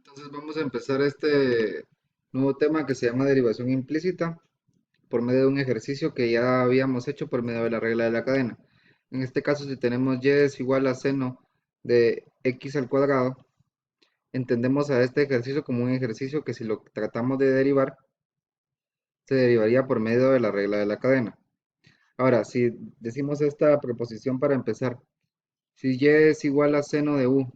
Entonces vamos a empezar este nuevo tema que se llama derivación implícita por medio de un ejercicio que ya habíamos hecho por medio de la regla de la cadena. En este caso, si tenemos y es igual a seno de x al cuadrado, entendemos a este ejercicio como un ejercicio que si lo tratamos de derivar, se derivaría por medio de la regla de la cadena. Ahora, si decimos esta proposición para empezar, si y es igual a seno de u,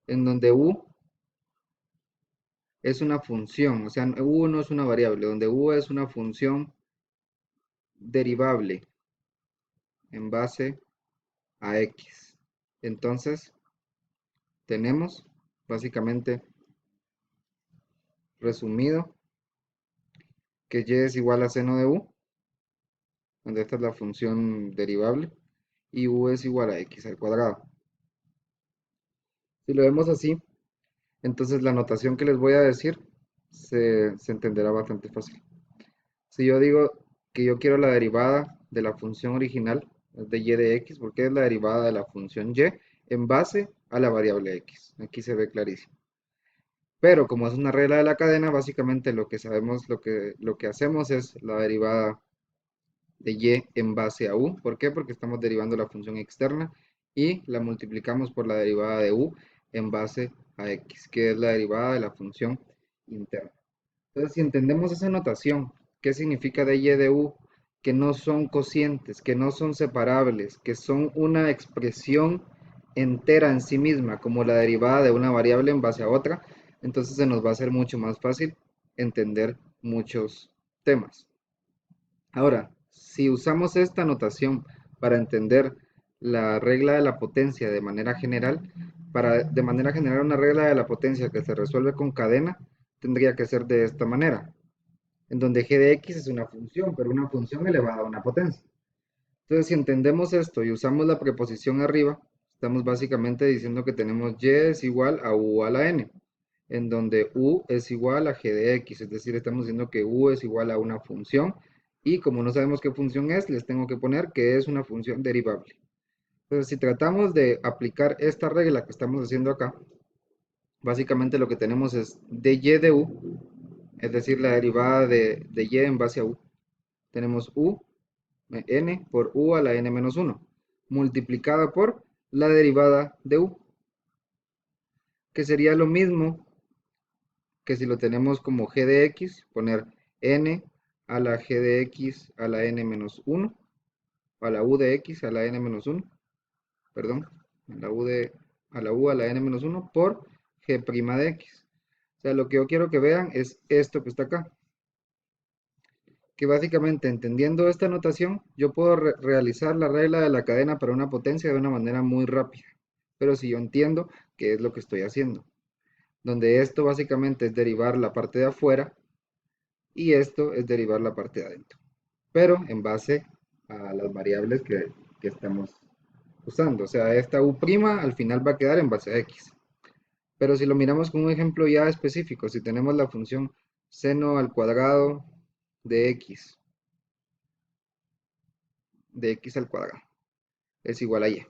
en donde u es una función, o sea, u no es una variable, donde u es una función derivable en base a x. Entonces, tenemos básicamente resumido que y es igual a seno de u, donde esta es la función derivable, y u es igual a x al cuadrado. Si lo vemos así, entonces la notación que les voy a decir se entenderá bastante fácil. Si yo digo que yo quiero la derivada de la función original de y de x, porque es la derivada de la función y en base a la variable x. Aquí se ve clarísimo. Pero como es una regla de la cadena, básicamente lo que sabemos, lo que hacemos es la derivada de y en base a u. ¿Por qué? Porque estamos derivando la función externa y la multiplicamos por la derivada de u en base a x, que es la derivada de la función interna. Entonces, si entendemos esa notación, ¿qué significa de y de u? Que no son cocientes, que no son separables, que son una expresión entera en sí misma, como la derivada de una variable en base a otra, entonces se nos va a hacer mucho más fácil entender muchos temas. Ahora, si usamos esta notación para entender la regla de la potencia de manera general, para de manera general una regla de la potencia que se resuelve con cadena, tendría que ser de esta manera, en donde g de x es una función, pero una función elevada a una potencia. Entonces, si entendemos esto y usamos la preposición arriba, estamos básicamente diciendo que tenemos y es igual a u a la n, en donde u es igual a g de x, es decir, estamos diciendo que u es igual a una función, y como no sabemos qué función es, les tengo que poner que es una función derivable. Entonces, si tratamos de aplicar esta regla que estamos haciendo acá, básicamente lo que tenemos es dy de u, es decir, la derivada de y en base a u. Tenemos u, n por u a la n menos 1, multiplicada por la derivada de u, que sería lo mismo que si lo tenemos como g de x, poner n a la g de x a la n menos 1, a la u de x a la n menos 1, perdón, a la u a la n menos 1 por g' de x. O sea, lo que yo quiero que vean es esto que está acá, que básicamente entendiendo esta notación, yo puedo realizar la regla de la cadena para una potencia de una manera muy rápida. Pero si yo entiendo qué es lo que estoy haciendo, donde esto básicamente es derivar la parte de afuera y esto es derivar la parte de adentro, pero en base a las variables que estamos usando. O sea, esta u' al final va a quedar en base a x. Pero si lo miramos con un ejemplo ya específico, si tenemos la función seno al cuadrado de x al cuadrado es igual a y.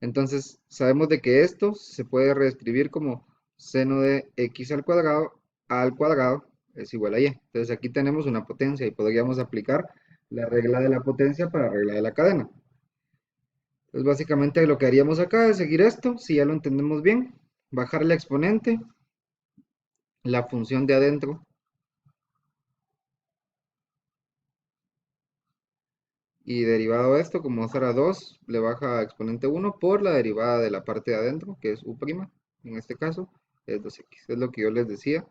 Entonces sabemos de que esto se puede reescribir como seno de x al cuadrado es igual a y. Entonces aquí tenemos una potencia y podríamos aplicar la regla de la potencia para la regla de la cadena. Entonces básicamente lo que haríamos acá es seguir esto, si ya lo entendemos bien, bajar la exponente, la función de adentro y derivado de esto, como será 2, le baja exponente 1 por la derivada de la parte de adentro, que es u', en este caso, es 2x. Es lo que yo les decía,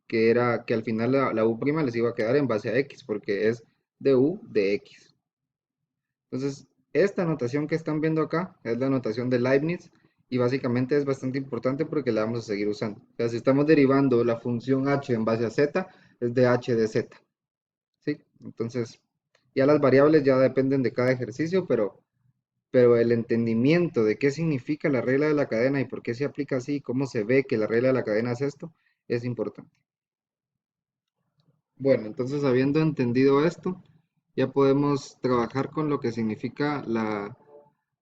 que era que al final la u' les iba a quedar en base a x, porque es de u de x. Entonces, esta notación que están viendo acá es la notación de Leibniz, y básicamente es bastante importante porque la vamos a seguir usando. O sea, si estamos derivando la función h en base a z, es de h de z. ¿Sí? Entonces, ya las variables ya dependen de cada ejercicio, pero el entendimiento de qué significa la regla de la cadena y por qué se aplica así, cómo se ve que la regla de la cadena es esto, es importante. Bueno, entonces habiendo entendido esto, ya podemos trabajar con lo que significa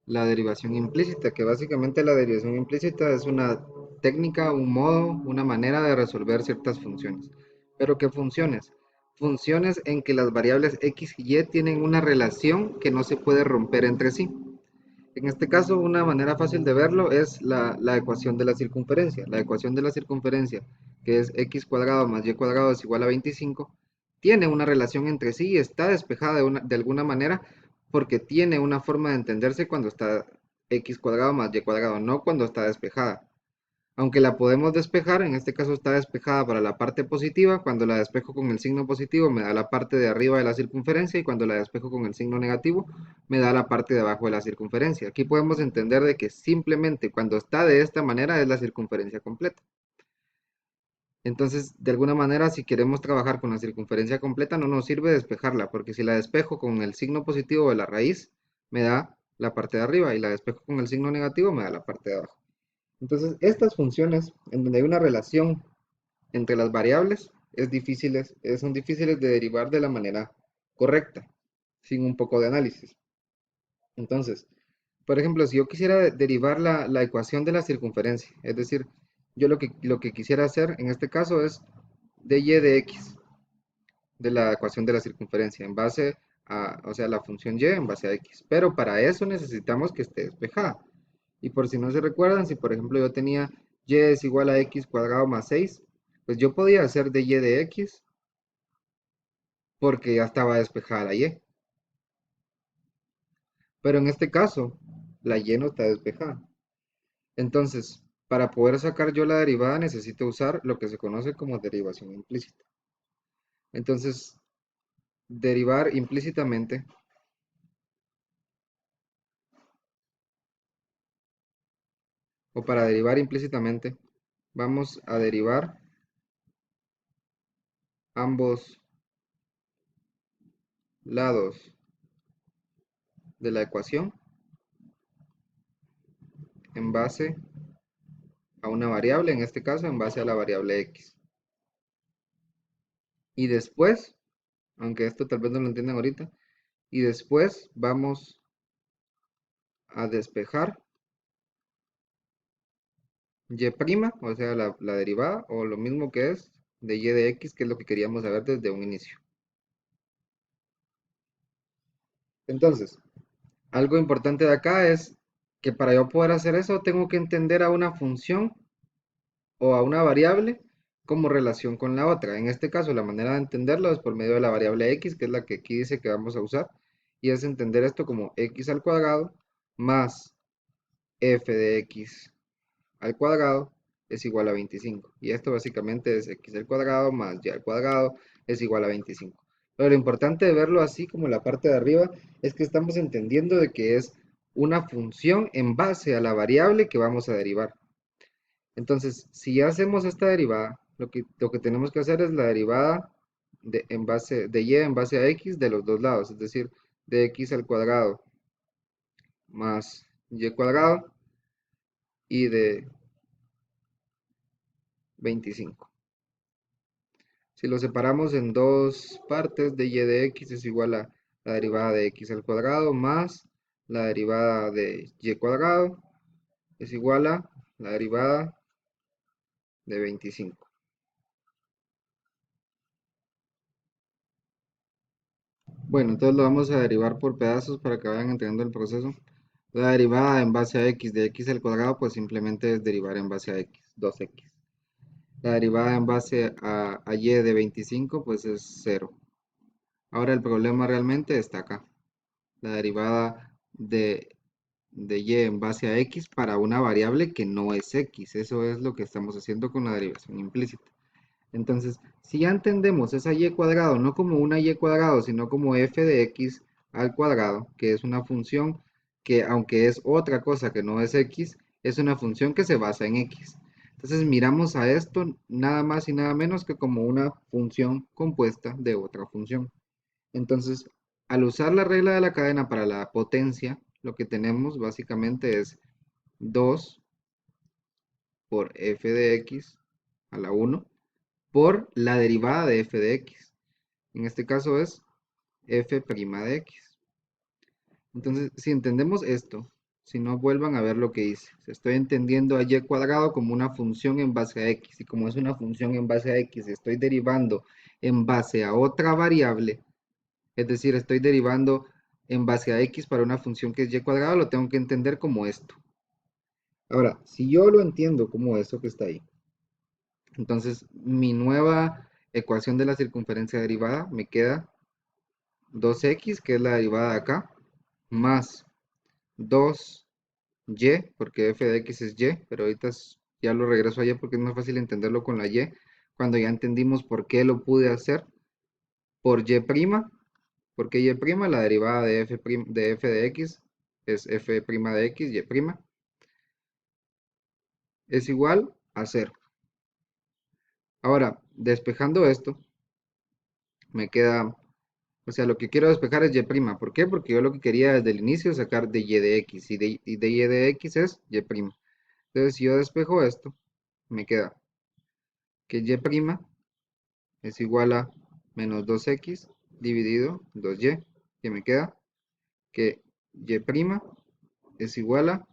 la derivación implícita, que básicamente la derivación implícita es una técnica, un modo, una manera de resolver ciertas funciones. ¿Pero qué funciones? Funciones en que las variables x y y tienen una relación que no se puede romper entre sí. En este caso, una manera fácil de verlo es la ecuación de la circunferencia. La ecuación de la circunferencia, que es x cuadrado más y cuadrado es igual a 25, tiene una relación entre sí y está despejada de alguna manera porque tiene una forma de entenderse cuando está x cuadrado más y cuadrado, no cuando está despejada. Aunque la podemos despejar, en este caso está despejada para la parte positiva, cuando la despejo con el signo positivo me da la parte de arriba de la circunferencia y cuando la despejo con el signo negativo me da la parte de abajo de la circunferencia. Aquí podemos entender de que simplemente cuando está de esta manera es la circunferencia completa. Entonces, de alguna manera, si queremos trabajar con la circunferencia completa, no nos sirve despejarla, porque si la despejo con el signo positivo de la raíz, me da la parte de arriba y la despejo con el signo negativo, me da la parte de abajo. Entonces, estas funciones, en donde hay una relación entre las variables, son difíciles de derivar de la manera correcta, sin un poco de análisis. Entonces, por ejemplo, si yo quisiera derivar la ecuación de la circunferencia, es decir, yo lo que quisiera hacer en este caso es dy de x, de la ecuación de la circunferencia, en base a, o sea, la función y en base a x. Pero para eso necesitamos que esté despejada. Y por si no se recuerdan, si por ejemplo yo tenía y es igual a x cuadrado más 6, pues yo podía hacer de y de x porque ya estaba despejada la y. Pero en este caso, la y no está despejada. Entonces, para poder sacar yo la derivada necesito usar lo que se conoce como derivación implícita. Entonces, derivar implícitamente, o para derivar implícitamente, vamos a derivar ambos lados de la ecuación en base a una variable, en este caso en base a la variable x. Y después, aunque esto tal vez no lo entiendan ahorita, y después vamos a despejar y', o sea, la derivada, o lo mismo que es de y de x, que es lo que queríamos saber desde un inicio. Entonces, algo importante de acá es que para yo poder hacer eso, tengo que entender a una función o a una variable como relación con la otra. En este caso, la manera de entenderlo es por medio de la variable x, que es la que aquí dice que vamos a usar, y es entender esto como x al cuadrado más f de x al cuadrado es igual a 25. Y esto básicamente es x al cuadrado más y al cuadrado es igual a 25. Pero lo importante de verlo así como la parte de arriba es que estamos entendiendo de que es una función en base a la variable que vamos a derivar. Entonces, si ya hacemos esta derivada, lo que tenemos que hacer es la derivada de y en base a x de los dos lados, es decir, de x al cuadrado más y cuadrado y de 25. Si lo separamos en dos partes, de y de x es igual a la derivada de x al cuadrado más la derivada de y cuadrado es igual a la derivada de 25. Bueno, entonces lo vamos a derivar por pedazos para que vayan entendiendo el proceso. La derivada en base a x de x al cuadrado, pues simplemente es derivar en base a x, 2x. La derivada en base a y de 25, pues es 0. Ahora el problema realmente está acá. La derivada de y en base a x para una variable que no es x. Eso es lo que estamos haciendo con la derivación implícita. Entonces, si ya entendemos esa y cuadrado no como una y cuadrado, sino como f de x al cuadrado, que es una función que aunque es otra cosa que no es x, es una función que se basa en x. Entonces miramos a esto nada más y nada menos que como una función compuesta de otra función. Entonces, al usar la regla de la cadena para la potencia, lo que tenemos básicamente es 2 por f de x a la 1 por la derivada de f de x. En este caso es f' de x. Entonces, si entendemos esto, Si no, vuelvan a ver lo que hice. Estoy entendiendo a y cuadrado como una función en base a x. Y como es una función en base a x, estoy derivando en base a otra variable. Es decir, estoy derivando en base a x para una función que es y cuadrado, lo tengo que entender como esto. Ahora, si yo lo entiendo como eso que está ahí, entonces mi nueva ecuación de la circunferencia derivada me queda 2x, que es la derivada de acá, más 2y, porque f de x es y, pero ahorita ya lo regreso a y porque es más fácil entenderlo con la y, cuando ya entendimos por qué lo pude hacer, por y', porque y', la derivada de f de x es f' de x, y', es igual a 0. Ahora, despejando esto, me queda, o sea, lo que quiero despejar es y'. ¿Por qué? Porque yo lo que quería desde el inicio es sacar de y de x, y de y de x es y'. Entonces, si yo despejo esto, me queda que y' es igual a menos 2x dividido 2y, que me queda que y' es igual a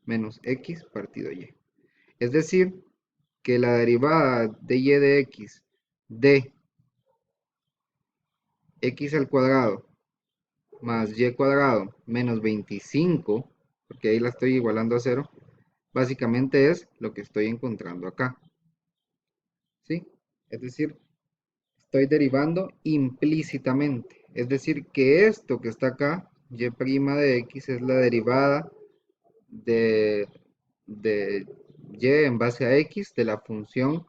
menos x partido y. Es decir, que la derivada de y de x de x al cuadrado más y cuadrado menos 25, porque ahí la estoy igualando a 0, básicamente es lo que estoy encontrando acá. ¿Sí? Es decir, estoy derivando implícitamente. Es decir, que esto que está acá, y' de x, es la derivada de, de y en base a x de la función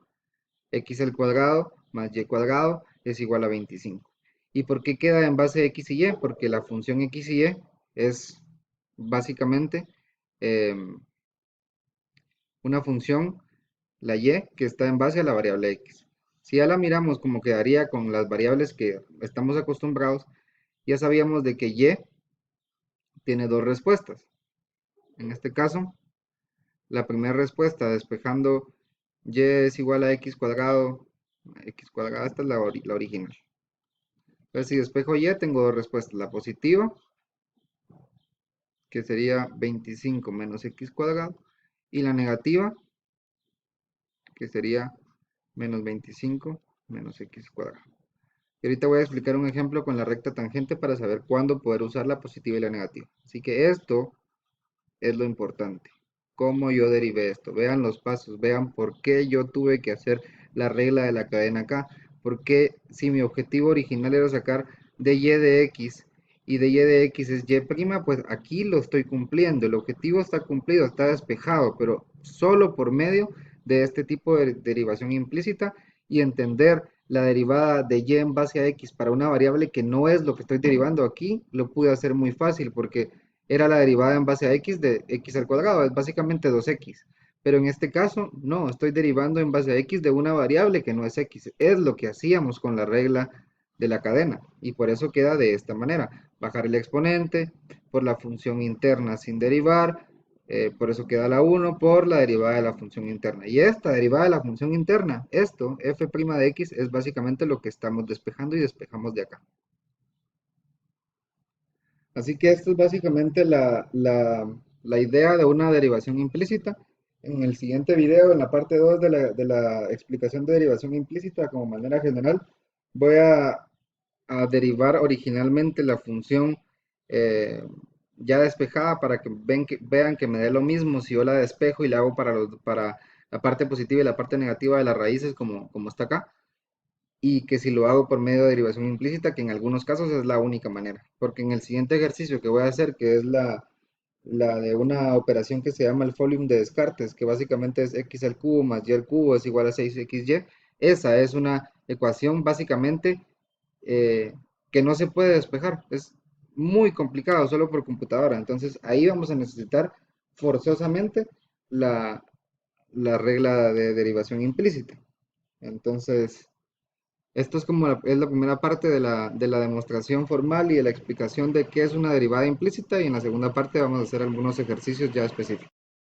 x al cuadrado más y cuadrado es igual a 25. ¿Y por qué queda en base a x y y? Porque la función x y y es básicamente una función, la y, que está en base a la variable x. Si ya la miramos como quedaría con las variables que estamos acostumbrados, ya sabíamos de que y tiene dos respuestas. En este caso, la primera respuesta despejando y es igual a x cuadrado, esta es la original. Entonces, si despejo y, tengo dos respuestas. La positiva, que sería 25 menos x cuadrado, y la negativa, que sería menos 25 menos x cuadrado. Y ahorita voy a explicar un ejemplo con la recta tangente para saber cuándo poder usar la positiva y la negativa. Así que esto es lo importante. Cómo yo derivé esto. Vean los pasos, vean por qué yo tuve que hacer la regla de la cadena acá. Porque si mi objetivo original era sacar de y de x y de y de x es y', pues aquí lo estoy cumpliendo. El objetivo está cumplido, está despejado, pero solo por medio de este tipo de derivación implícita y entender la derivada de y en base a x para una variable que no es lo que estoy derivando aquí, lo pude hacer muy fácil porque era la derivada en base a x de x al cuadrado, es básicamente 2x. Pero en este caso, no, estoy derivando en base a x de una variable que no es x. Es lo que hacíamos con la regla de la cadena. Y por eso queda de esta manera. Bajar el exponente por la función interna sin derivar. Por eso queda la 1 por la derivada de la función interna. Y esta derivada de la función interna, esto, f' de x, es básicamente lo que estamos despejando y despejamos de acá. Así que esto es básicamente la idea de una derivación implícita. En el siguiente video, en la parte 2 de la explicación de derivación implícita como manera general, voy a derivar originalmente la función eh, ya despejada para que, vean que me dé lo mismo si yo la despejo y la hago para la parte positiva y la parte negativa de las raíces como está acá, y que si lo hago por medio de derivación implícita, que en algunos casos es la única manera, porque en el siguiente ejercicio que voy a hacer, que es la de una operación que se llama el folium de Descartes, que básicamente es x al cubo más y al cubo es igual a 6xy, esa es una ecuación básicamente que no se puede despejar, es muy complicado solo por computadora, entonces ahí vamos a necesitar forzosamente la, la regla de derivación implícita. Entonces, esto es como es la primera parte de la demostración formal y de la explicación de qué es una derivada implícita, y en la segunda parte vamos a hacer algunos ejercicios ya específicos.